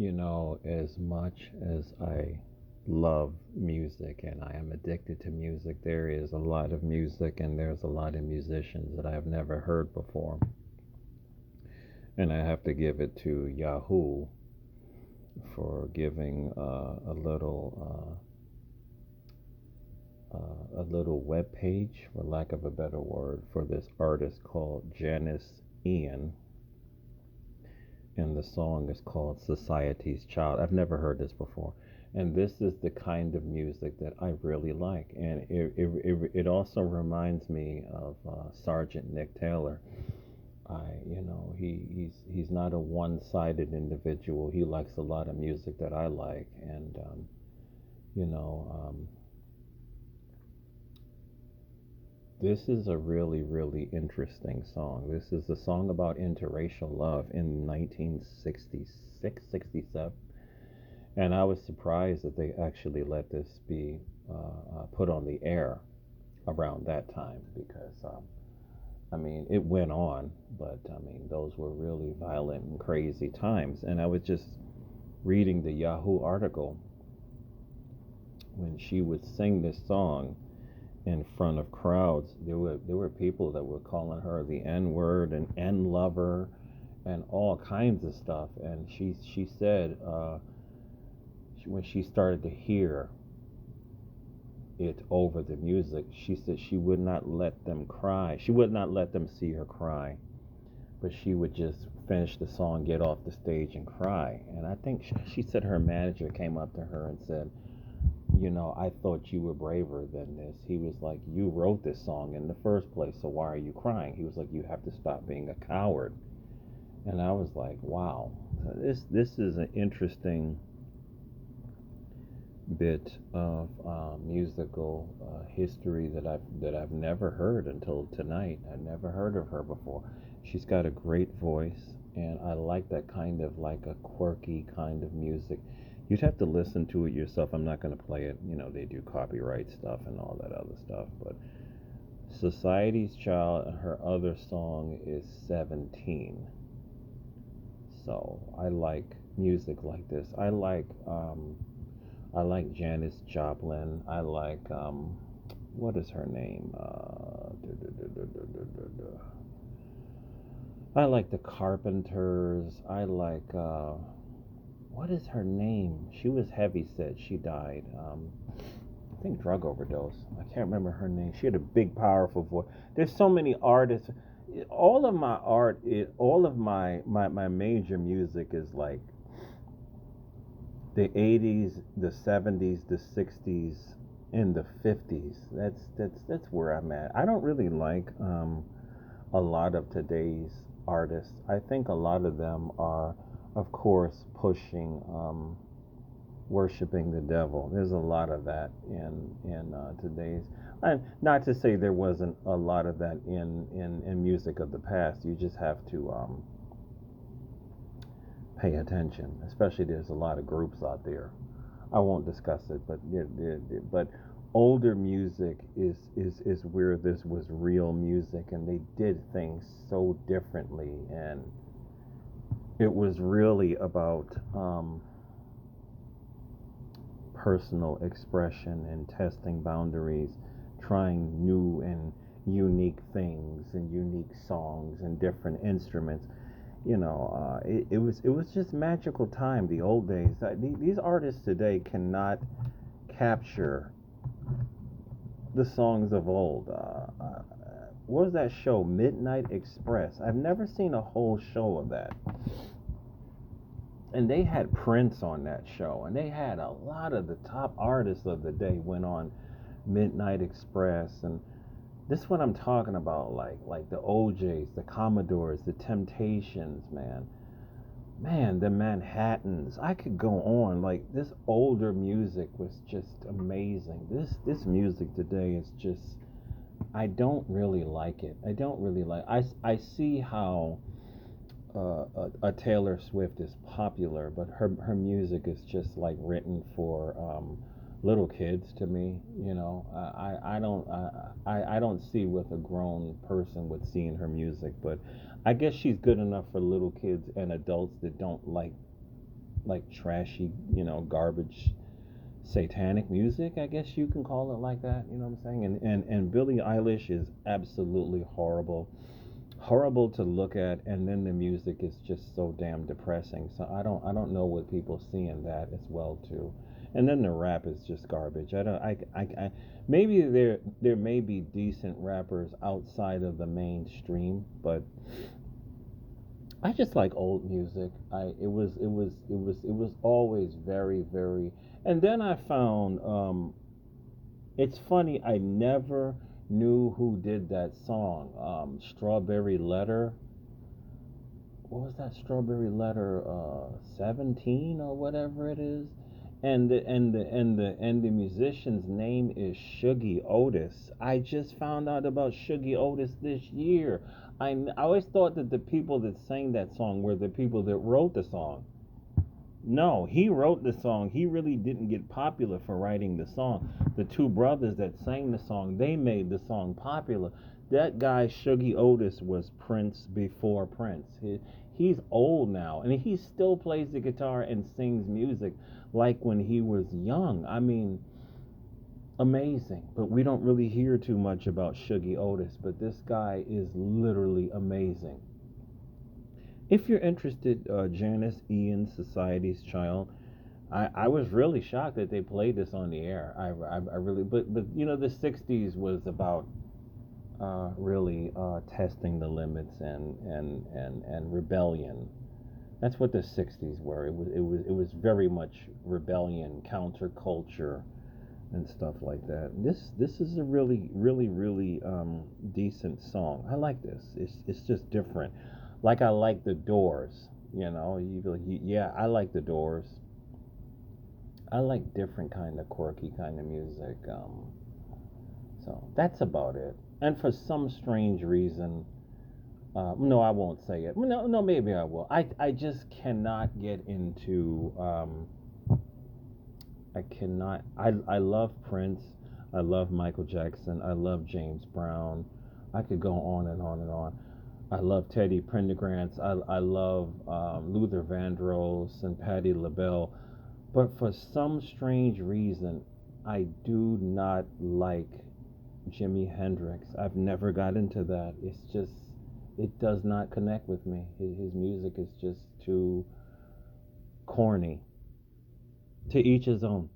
As much as I love music and I am addicted to music, there is a lot of music and there's a lot of musicians that I have never heard before. And I have to give it to Yahoo for giving a little web page, for lack of a better word, for this artist called Janice Ian, and the song is called Society's Child. I've never heard this before. And this is the kind of music that I really like. And it also reminds me of Sergeant Nick Taylor. He's not a one-sided individual. He likes a lot of music that I like, and you know, um, this is a really, really interesting song. This is a song about interracial love in 1966, 67. And I was surprised that they actually let this be put on the air around that time because, I mean, it went on, but I mean, those were really violent and crazy times. And I was just reading the Yahoo article when she would sing this song in front of crowds. There were people that were calling her the N word and N lover and all kinds of stuff. And she said when she started to hear it over the music, she said she would not let them cry. She would not let them see her cry, but she would just finish the song, get off the stage, and cry. And I think she said her manager came up to her and said, I thought you were braver than this. He was like, you wrote this song in the first place, so why are you crying? He was like, you have to stop being a coward. And I was like, wow, this is an interesting bit of musical history that I've never heard until tonight. I never heard of her before. She's got a great voice, and I like that kind of like a quirky kind of music. You'd have to listen to it yourself. I'm not going to play it. They do copyright stuff and all that other stuff. But Society's Child, her other song is 17. So I like music like this. I like Janis Joplin. I like what is her name? I like the Carpenters. I like what is her name? She was heavy set. She died. I think drug overdose. I can't remember her name. She had a big, powerful voice. There's so many artists. All of my art, all of my major music is like the 80s, the 70s, the 60s, and the 50s. That's where I'm at. I don't really like a lot of today's artists. I think a lot of them are, of course, pushing worshiping the devil. There's a lot of that in today's. And not to say there wasn't a lot of that in music of the past. You just have to pay attention. Especially there's a lot of groups out there. I won't discuss it, but but older music is where this was real music, and they did things so differently, and it was really about personal expression and testing boundaries, trying new and unique things and unique songs and different instruments. It was just magical time. The old days. These artists today cannot capture the songs of old. What was that show, Midnight Express? I've never seen a whole show of that. And they had Prince on that show, and they had a lot of the top artists of the day went on Midnight Express, and this is what I'm talking about, like the OJs, the Commodores, the Temptations, man, the Manhattans. I could go on. Like this older music was just amazing. This music today is just I don't really like it. I don't really like. I see how a Taylor Swift is popular, but her music is just like written for little kids to me. I don't see what a grown person would see in her music, but I guess she's good enough for little kids and adults that don't like like trashy, garbage satanic music, I guess you can call it like that, you know what I'm saying? And Billie Eilish is absolutely horrible. Horrible to look at, and then the music is just so damn depressing. So I don't know what people see in that as well too. And then the rap is just garbage. I don't I maybe there may be decent rappers outside of the mainstream, but I just like old music. It was always very, very. And then I found it's funny, I never knew who did that song. Strawberry Letter. What was that? Strawberry Letter 17 or whatever it is. And the musician's name is Shuggy Otis. I just found out about Shuggy Otis this year. I always thought that the people that sang that song were the people that wrote the song. No, he wrote the song. He really didn't get popular for writing the song. The two brothers that sang the song, they made the song popular. That guy, Shuggy Otis, was Prince before Prince. He's old now, and he still plays the guitar and sings music like when he was young. I mean, amazing. But we don't really hear too much about Shuggy Otis, but this guy is literally amazing. If you're interested, Janice Ian, Society's Child, I was really shocked that they played this on the air. I really, but the '60s was about really testing the limits and rebellion. That's what the '60s were. It was very much rebellion, counterculture, and stuff like that. This is a really decent song. I like this. It's just different. Like I like the Doors. You be like, yeah, I like the Doors. I like different kind of quirky kind of music. So that's about it. And for some strange reason, no, I won't say it. No, no, maybe I will. I just cannot get into. I cannot. I love Prince. I love Michael Jackson. I love James Brown. I could go on and on and on. I love Teddy Pendergrass. I love Luther Vandross and Patti LaBelle. But for some strange reason, I do not like Jimi Hendrix. I've never got into that. It's just, it does not connect with me. His music is just too corny. To each his own.